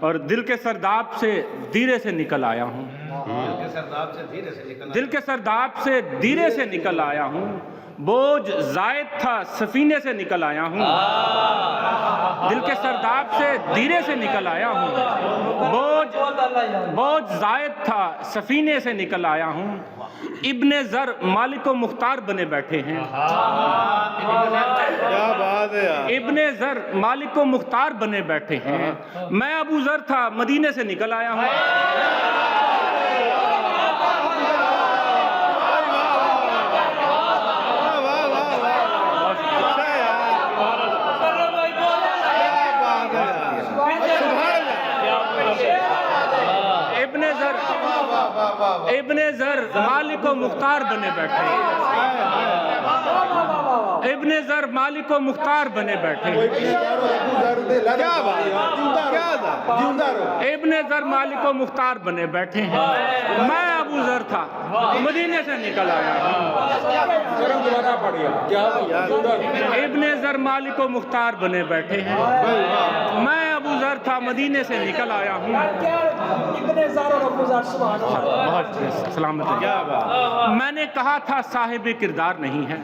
और दिल के सरदाब से धीरे से निकल आया हूँ। दिल के सरदाब से धीरे से निकल दिल के सरदाब से धीरे से निकल आया हूँ। बोझ जायद था सफीने से निकल आया हूँ। दिल के सरदाब से धीरे से निकल आया हूँ। बोझ जायद था सफीने से निकल आया हूँ। इब्ने ज़र मालिक व मुख्तार बने बैठे हैं। क्या बात है यार। इब्ने ज़र मालिक व मुख्तार बने बैठे हैं। मैं अबू ज़र था मदीने से निकल आया हूँ। इब्ने ज़र मालिक व मुख्तार बने बैठे हैं। इब्ने ज़र मालिक व मुख्तार बने बैठे हैं। इब्ने ज़र मालिक व मुख्तार बने बैठे हैं। मैं अबू ज़र था मदीने से निकल आया हूँ। इब्ने ज़र मालिक व मुख्तार बने बैठे हैं। मैं अबू ज़र था मदीने से निकल आया हूँ। बहुत सलामत है। मैंने कहा था साहिब किरदार नहीं है।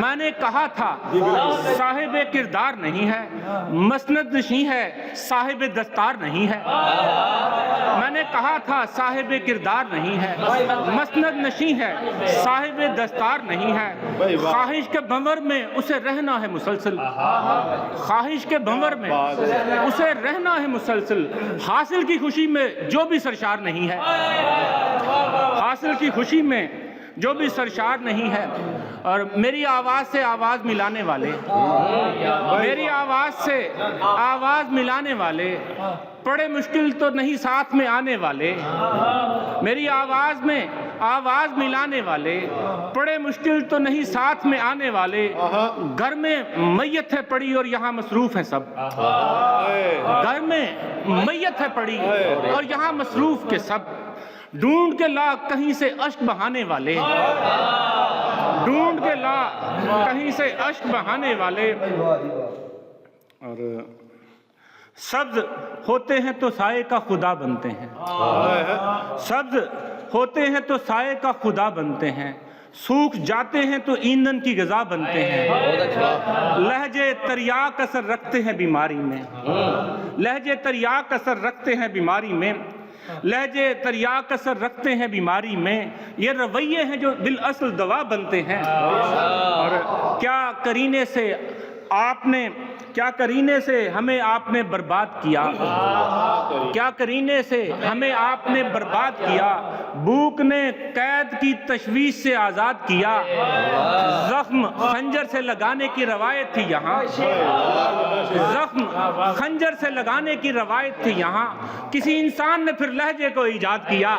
मैंने कहा था साहिब किरदार नहीं है। मसनद नशीं है साहिब दस्तार नहीं है। मैंने कहा था साहिब किरदार नहीं है। मसनद नशीं है साहिब दस्तार नहीं है। ख्वाहिश के भंवर में उसे रहना है मुसलसल। ख्वाहिश के भंवर में उसे रहना है मुसलसल। हासिल की खुशी में जो भी सरशार नहीं है। हासिल की खुशी में जो भी सरशार नहीं है। और मेरी आवाज़ से आवाज़ मिलाने वाले, मेरी आवाज़ से आवाज़ मिलाने वाले, बड़े मुश्किल तो नहीं साथ में आने वाले। मेरी आवाज़ में आवाज़ मिलाने वाले, बड़े मुश्किल तो नहीं साथ में आने वाले। घर में मैयत है पड़ी और यहाँ मसरूफ़ है सब। घर में मैयत है पड़ी और यहाँ मसरूफ़ के सब। ढूंढ के ला कहीं से अश्क बहाने वाले, ढूंढ के ला कहीं से अश्क बहाने वाले। और सब्ज होते हैं तो साए का खुदा बनते हैं। सब्ज होते हैं तो साए का खुदा बनते हैं। सूख जाते हैं तो ईंधन की ग़िज़ा बनते हैं। लहजे तरियाक असर रखते हैं बीमारी में। लहजे तरियाक असर रखते हैं बीमारी में। लहजे तरियाक असर रखते हैं बीमारी में। ये रवैये हैं जो बिल असल दवा बनते हैं। और क्या करीने से हमें आपने बर्बाद किया। क्या करीने से हमें आपने बर्बाद किया। भूख ने कैद की तशवीश से आज़ाद किया। जख्म खंजर से लगाने की रवायत थी यहाँ। जख्म खंजर से लगाने की रवायत थी यहाँ। किसी इंसान ने फिर लहजे को ईजाद किया।